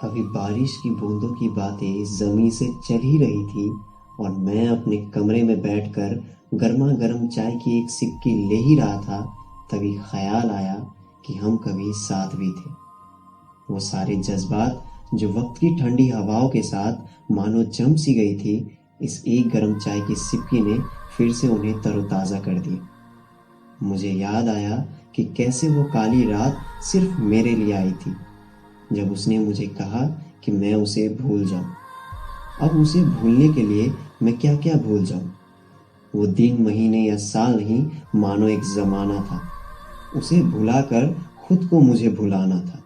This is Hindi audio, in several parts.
अभी बारिश की बूंदों की बातें जमी से चल ही रही थी और मैं अपने कमरे में बैठकर गर्मा गर्म चाय की एक सिपकी ले ही रहा था। तभी ख्याल आया कि हम कभी साथ भी थे। वो सारे जज्बात जो वक्त की ठंडी हवाओं के साथ मानो जम सी गई थी, इस एक गर्म चाय की सिपकी ने फिर से उन्हें तरोताज़ा कर दिया। मुझे याद आया कि कैसे वो काली रात सिर्फ मेरे लिए आई थी, जब उसने मुझे कहा कि मैं उसे भूल जाऊं। अब उसे भूलने के लिए मैं क्या क्या भूल जाऊं। वो दिन, महीने या साल नहीं, मानो एक जमाना था। उसे भुलाकर खुद को मुझे भुलाना था।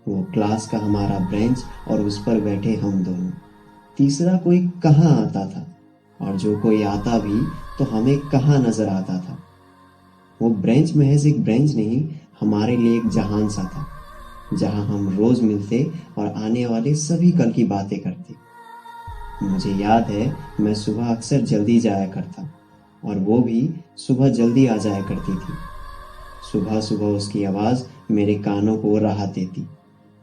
वो क्लास का हमारा बेंच और उस पर बैठे हम दोनों। तीसरा कोई कहाँ आता था, और जो कोई आता भी तो हमें कहाँ नजर आता था। वो ब्रेंच महज एक ब्रेंच नहीं, हमारे लिए एक जहान सा था, जहाँ हम रोज मिलते और आने वाले सभी कल की बातें करते। मुझे याद है, मैं सुबह अक्सर जल्दी जाया करता और वो भी सुबह जल्दी आ जाया करती थी। सुबह सुबह उसकी आवाज़ मेरे कानों को राहत देती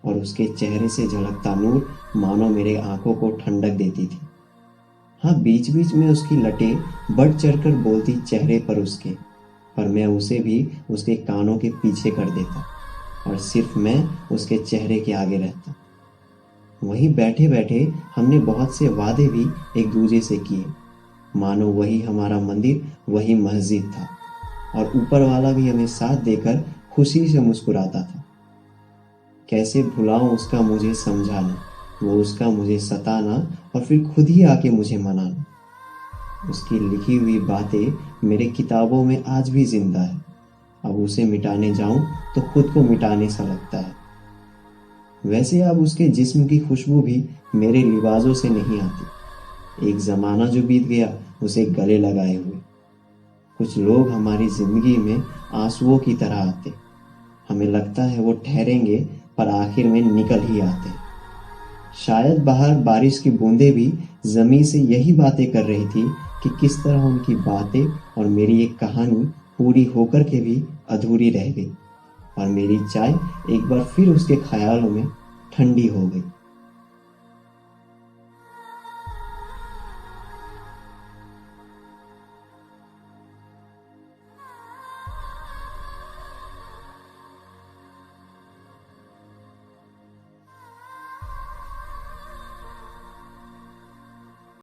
और उसके चेहरे से झलकता नूर मानो मेरे आंखों को ठंडक देती थी। हाँ, बीच बीच में उसकी लटें बढ़ चढ़कर बोलती चेहरे पर उसके, पर मैं उसे भी उसके कानों के पीछे कर देता और सिर्फ मैं उसके चेहरे के आगे रहता। वहीं बैठे बैठे हमने बहुत से वादे भी एक दूसरे से किए, मानो वही हमारा मंदिर, वही मस्जिद था और ऊपर वाला भी हमें साथ देकर खुशी से मुस्कुराता था। कैसे भुलाऊं उसका मुझे समझाना, वो उसका मुझे सताना और फिर खुद ही आके मुझे मनाना। उसकी लिखी हुई बातें मेरे किताबों में आज भी जिंदा है। अब उसे मिटाने जाऊं तो खुद को मिटाने सा लगता है। वैसे अब उसके जिस्म की खुशबू भी मेरे लिबासों से नहीं आती। एक ज़माना जो बीत गया उसे गले लगाए हुए। कुछ लोग हमारी ज़िंदगी में आंसुओं की तरह आते, हमें लगता है वो ठहरेंगे पर आखिर में निकल ही आते। शायद बाहर बारिश की बूंदें भी ज़मीं से यही बातें कर रही थी कि किस तरह उनकी बातें और मेरी एक कहानी पूरी होकर के भी अधूरी रह गई और मेरी चाय एक बार फिर उसके ख्यालों में ठंडी हो गई।